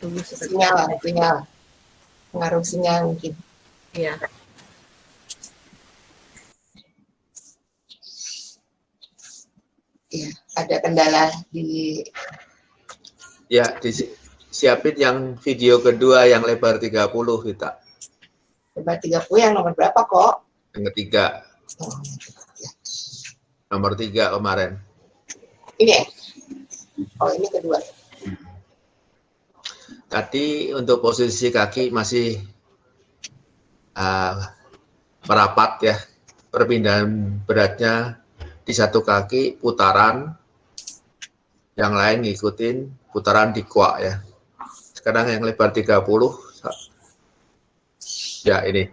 tubuh seperti sinyal, pengaruh sinyal mungkin. Iya. Iya, ada kendala di. Ya, disiapin yang video kedua yang lebar 30 kita. Lebar 30 yang nomor berapa kok? Yang ketiga. Oh, ya. Nomor 3 kemarin. Ini ya? Oh, ini kedua. Tadi untuk posisi kaki masih merapat ya. Perpindahan beratnya di satu kaki putaran, yang lain ngikutin putaran di kuak ya. Sekarang yang lebar 30, ya ini.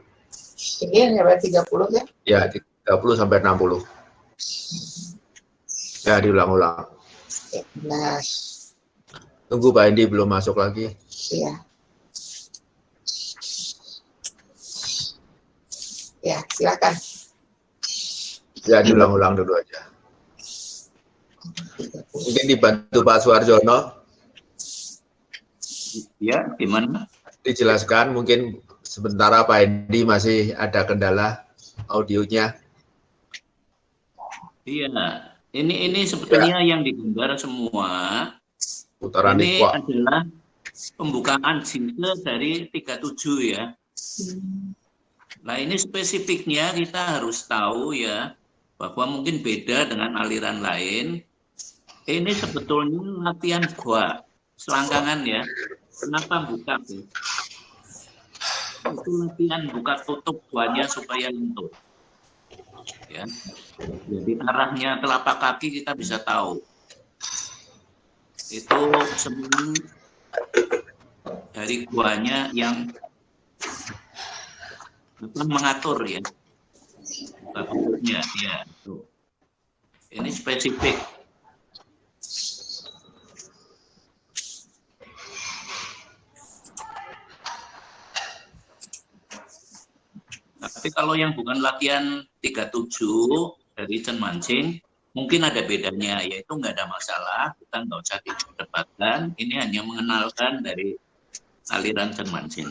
Ini yang lebar 30 ya? Ya, 30 sampai 60. Ya, diulang-ulang. Nah, tunggu Pak Indi belum masuk lagi. Iya. Ya, silakan. Ya, diulang-ulang dulu aja. Mungkin dibantu Pak Suarjono. Ya, gimana? Dijelaskan, mungkin sementara Pak Indi masih ada kendala audionya. Iya, ini sebetulnya yang digambar semua. Putaran ini kuak. adalah pembukaan jingle dari 37 ya. Nah, ini spesifiknya kita harus tahu ya, bahwa mungkin beda dengan aliran lain. Ini sebetulnya latihan gua, selangkangan ya. Kenapa buka? Itu latihan buka tutup guanya supaya lentur. Ya. Jadi arahnya telapak kaki kita bisa tahu. Itu semua dari guanya yang mengatur ya. Tutupnya ya. Ini spesifik. Tapi kalau yang bukan latihan 37 dari Chen Mancing, mungkin ada bedanya, yaitu nggak ada masalah, kita nggak usah diperdebatkan, ini hanya mengenalkan dari aliran Chen Mancing.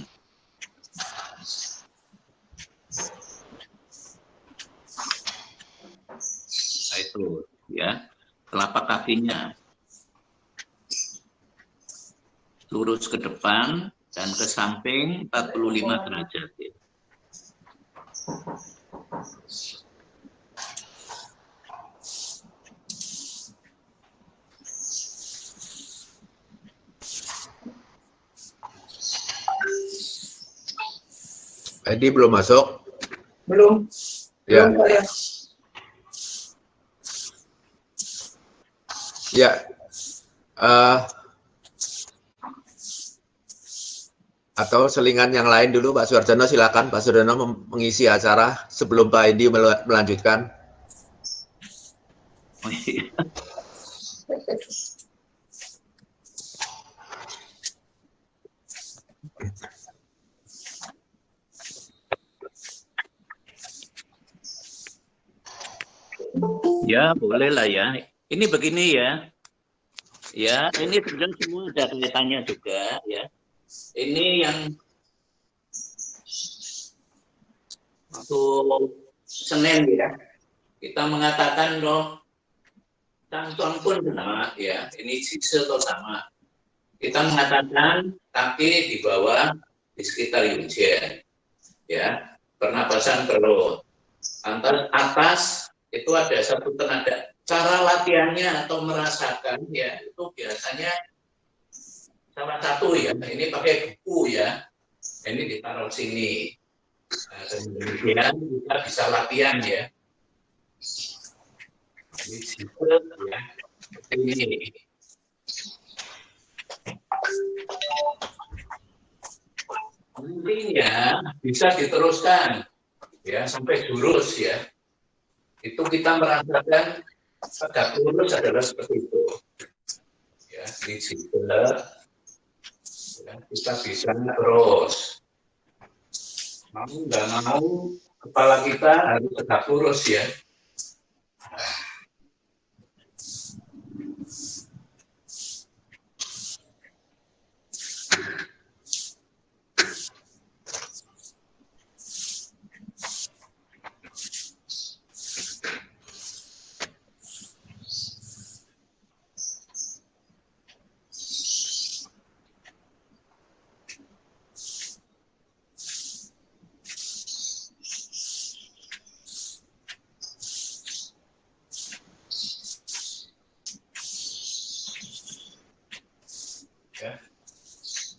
Nah itu ya, telapak kakinya lurus ke depan dan ke samping 45 derajat. Ya. Edi belum masuk? Belum. Ya. Belum, ya. Ya. Atau selingan yang lain dulu, Pak Suarjono, silakan Pak Suarjono mengisi acara sebelum Pak Edi melanjutkan. Oh, iya. Ya, boleh lah ya. Ini begini ya. Ya, ini sebenarnya semua ada kaitannya juga ya. Ini yang waktu Senin ya. Kita mengatakan loh, Cangcong pun benar ya. Ini jisel atau sama. Kita mengatakan kaki di bawah di sekitar Yunjian. Ya, pernapasan perut. Antar atas itu ada satu tenaga. Cara latihannya atau merasakan ya itu biasanya salah satu ya. Ini pakai buku ya. Ini ditaruh sini. Nah, kemudian kita bisa latihan ya. Ini juga ya. Ini. Nantinya bisa diteruskan ya sampai jurus ya. Itu kita merasakan tegak lurus adalah seperti itu. Ya, ini juga ya, kita bisa terus. Mau nggak mau kepala kita harus tegak lurus ya.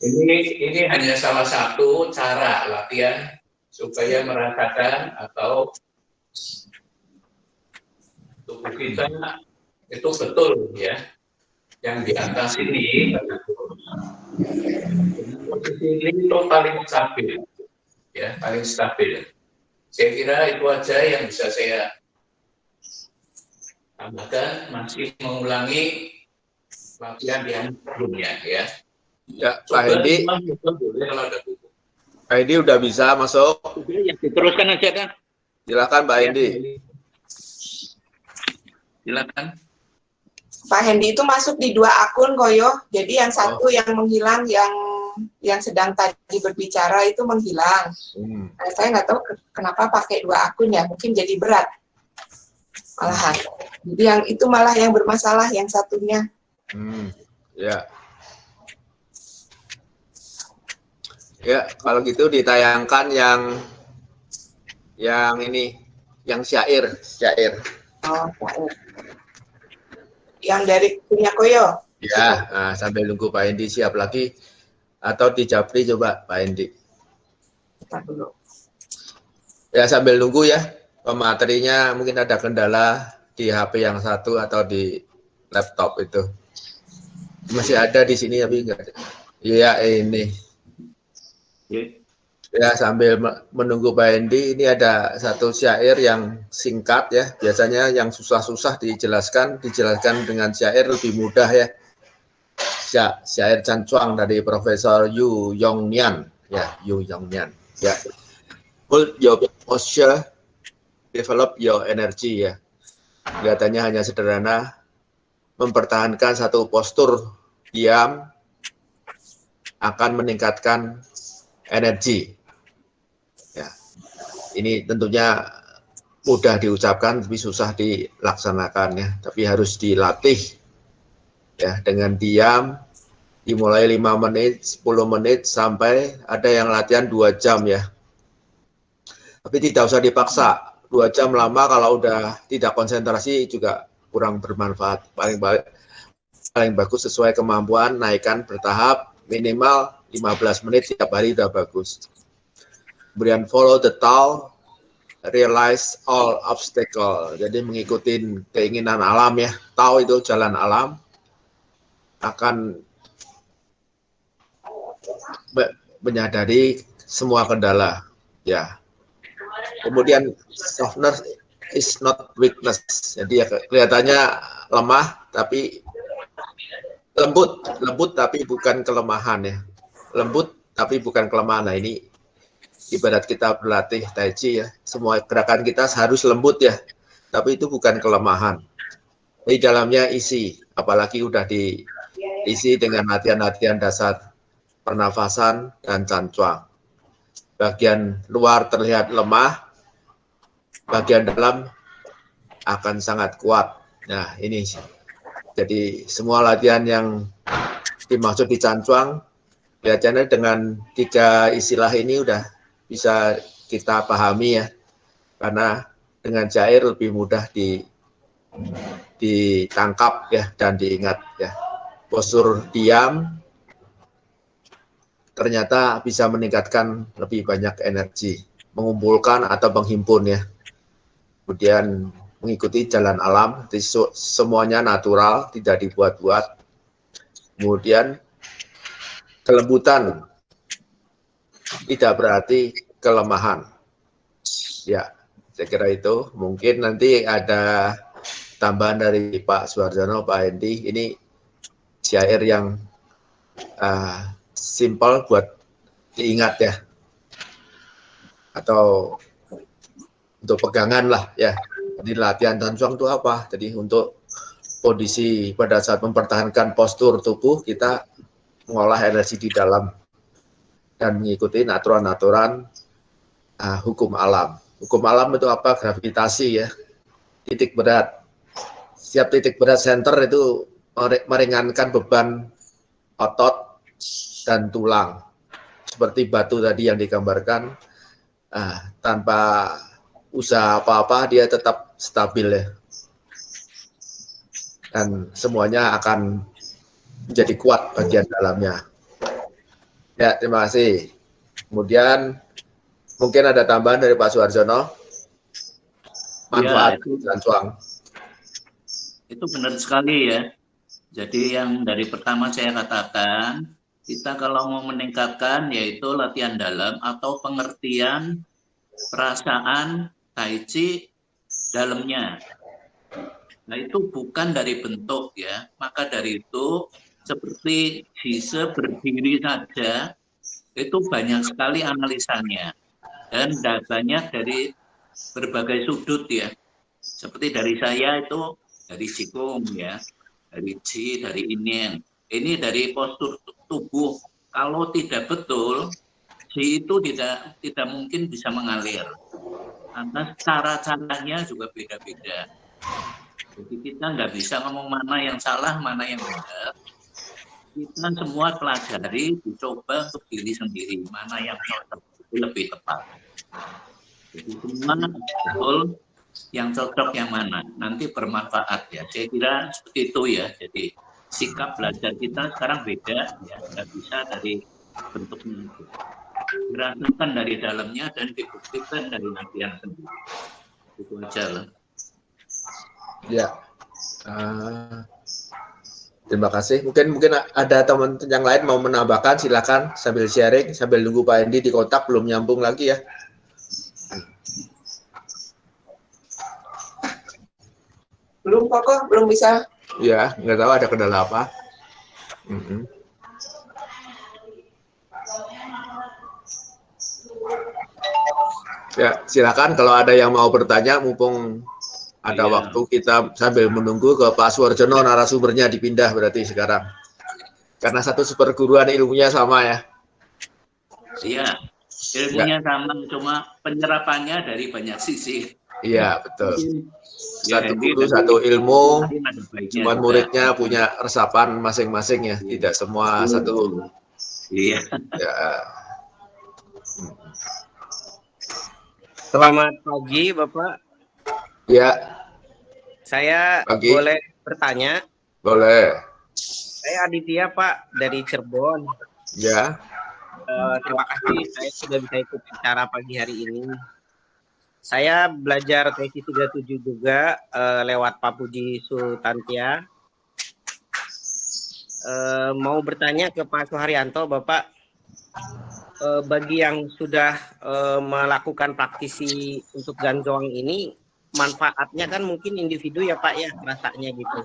Ini hanya salah satu cara latihan supaya merasakan atau tubuh kita itu betul ya, yang di atas ini posisi ini itu paling stabil ya, paling stabil. Saya kira itu aja yang bisa saya tambahkan, masih mengulangi latihan yang sebelumnya ya. Ya, Pak Hendi. Kalau ada buku. Pak Hendi udah bisa masuk. Ya, diteruskan aja kan. Silakan Pak Hendi. Silakan. Pak Hendi itu masuk di 2 akun Koyo. Jadi yang satu yang menghilang, yang sedang tadi berbicara itu menghilang. Nah, saya nggak tahu kenapa pakai 2 akun ya. Mungkin jadi berat malahan. Jadi yang itu malah yang bermasalah, yang satunya. Ya. Ya, kalau gitu ditayangkan yang ini, yang syair. Oh, syair. Yang dari punya Koyo. Ya, nah, sambil nunggu Pak Hendi siap lagi, atau di Japri coba Pak Hendi. Kita dulu. Ya, sambil nunggu ya, pematerinya mungkin ada kendala di HP yang satu atau di laptop itu. Masih ada di sini tapi enggak ada. Iya, ini. Ya, sambil menunggu Pak Hendi, ini ada satu syair yang singkat ya. Biasanya yang susah-susah dijelaskan dengan syair lebih mudah ya. Syair Cancuang dari Profesor Yu Yongnian. Ya, Yu Yongnian. Ya. Hold your posture, develop your energy ya. Kelihatannya hanya sederhana, mempertahankan satu postur diam akan meningkatkan energi. Ya. Ini tentunya mudah diucapkan tapi susah dilaksanakan ya, tapi harus dilatih ya, dengan diam dimulai 5 menit, 10 menit sampai ada yang latihan 2 jam ya. Tapi tidak usah dipaksa. 2 jam lama kalau udah tidak konsentrasi juga kurang bermanfaat. Paling bagus sesuai kemampuan, naikkan bertahap minimal 15 menit tiap hari udah bagus. Kemudian follow the Tao, realize all obstacle. Jadi mengikuti keinginan alam ya. Tao itu jalan alam, akan menyadari semua kendala ya. Kemudian softness is not weakness. Jadi ya, kelihatannya lemah tapi lembut tapi bukan kelemahan ya. Lembut tapi bukan kelemahan. Nah, ini ibarat kita berlatih Tai Chi ya. Semua gerakan kita harus lembut ya. Tapi itu bukan kelemahan. Di dalamnya isi, apalagi udah diisi dengan latihan-latihan dasar pernafasan dan Cancuang. Bagian luar terlihat lemah, bagian dalam akan sangat kuat. Nah, ini jadi semua latihan yang dimaksud di Cancuang, biasanya dengan 3 istilah ini udah bisa kita pahami ya, karena dengan syair lebih mudah ditangkap ya dan diingat ya. Postur diam ternyata bisa meningkatkan lebih banyak energi, mengumpulkan atau menghimpun ya. Kemudian mengikuti jalan alam, semuanya natural, tidak dibuat-buat. Kemudian kelembutan tidak berarti kelemahan. Ya, saya kira itu. Mungkin nanti ada tambahan dari Pak Suharjono, Pak Hendi. Ini syair yang simple buat diingat ya. Atau untuk pegangan lah ya. Jadi latihan Cancuang itu apa? Jadi untuk kondisi pada saat mempertahankan postur tubuh, kita mengolah energi di dalam dan mengikuti aturan-aturan hukum alam. Hukum alam itu apa? Gravitasi ya, titik berat. Setiap titik berat center itu meringankan beban otot dan tulang. Seperti batu tadi yang digambarkan, tanpa usaha apa-apa dia tetap stabil ya. Dan semuanya akan menjadi kuat bagian dalamnya. Ya, terima kasih. Kemudian mungkin ada tambahan dari Pak Suharjono, manfaat Gancuang. Itu benar sekali ya. Jadi yang dari pertama saya katakan, kita kalau mau meningkatkan yaitu latihan dalam atau pengertian perasaan Tai Chi dalamnya. Nah itu bukan dari bentuk ya, maka dari itu seperti bisa berdiri saja, itu banyak sekali analisanya. Dan banyak dari berbagai sudut ya. Seperti dari saya itu dari Qigong ya, dari Qi, dari Yin. Ini dari postur tubuh. Kalau tidak betul, Qi itu tidak mungkin bisa mengalir. Karena cara-caranya juga beda-beda. Jadi kita nggak bisa ngomong mana yang salah, mana yang benar. Kita semua pelajari, dicoba untuk diri sendiri. Mana yang cocok, itu lebih tepat. Jadi semua betul, yang cocok yang mana. Nanti bermanfaat ya. Saya kira seperti itu ya. Jadi sikap belajar kita sekarang beda ya. Nggak bisa dari bentuknya itu. Dirasakan dari dalamnya dan dibuktikan dari latihan sendiri. Itu aja lah. Ya, terima kasih. Mungkin ada teman yang lain mau menambahkan, silakan sambil sharing, sambil nunggu Pak Hendy di kontak, belum nyambung lagi ya. Belum kok, belum bisa. Ya, nggak tahu ada kendala apa. Ya, silakan kalau ada yang mau bertanya, mumpung ada waktu, kita sambil menunggu ke Pak Suharjono, narasumbernya dipindah berarti sekarang. Karena satu perguruan ilmunya sama ya. Iya, ilmunya sama, cuma penyerapannya dari banyak sisi. Iya, betul. Satu Ya, guru, satu ilmu, cuma juga. muridnya punya resapan masing-masing ya, tidak semua satu. Iya. Ya. Selamat pagi, Bapak. Ya. Saya pagi. Boleh bertanya? Boleh. Saya Aditya, Pak, dari Cirebon. Ya. Terima kasih saya sudah bisa ikut acara pagi hari ini. Saya belajar Tai Chi 37 juga lewat Pak Puji Sultantia. Mau bertanya ke Pak Suharyanto, Bapak. Bagi yang sudah melakukan praktisi untuk Gancuang ini, manfaatnya kan mungkin individu ya Pak ya, rasanya gitu.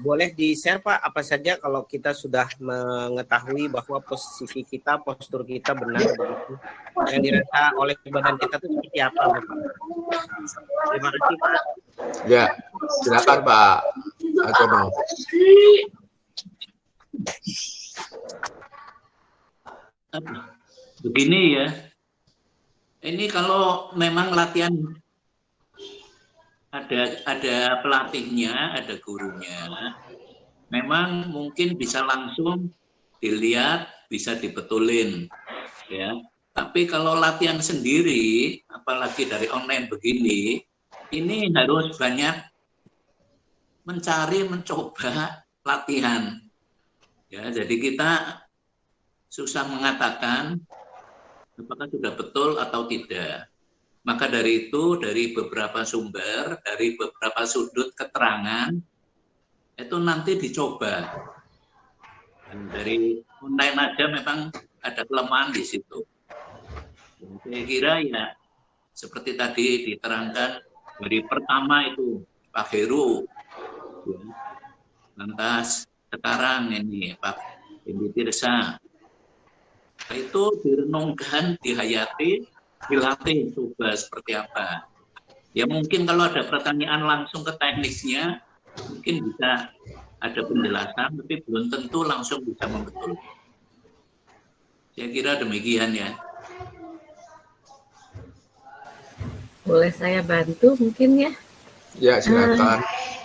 Boleh di-share Pak apa saja kalau kita sudah mengetahui bahwa posisi kita, postur kita benar begitu, yang dirasa oleh badan kita itu seperti apa Bapak? Terima kasih Pak. Ya, silakan Pak Agono. Begini ya, ini kalau memang latihan ada pelatihnya, ada gurunya, memang mungkin bisa langsung dilihat, bisa dibetulin, ya. Tapi kalau latihan sendiri, apalagi dari online begini, ini harus banyak mencoba latihan. Ya, jadi kita susah mengatakan apakah sudah betul atau tidak. Maka dari itu, dari beberapa sumber, dari beberapa sudut keterangan, itu nanti dicoba. Dan dari online aja memang ada kelemahan di situ. Dan saya kira ya, seperti tadi diterangkan, dari pertama itu Pak Heru, ya. Lantas sekarang ini Pak Hendy Tirsa, itu direnungkan, dihayati, dilatih, coba seperti apa. Ya mungkin kalau ada pertanyaan langsung ke teknisnya, mungkin bisa ada penjelasan, tapi belum tentu langsung bisa membetul. Saya kira demikian ya. Boleh saya bantu mungkin ya? Ya, silakan.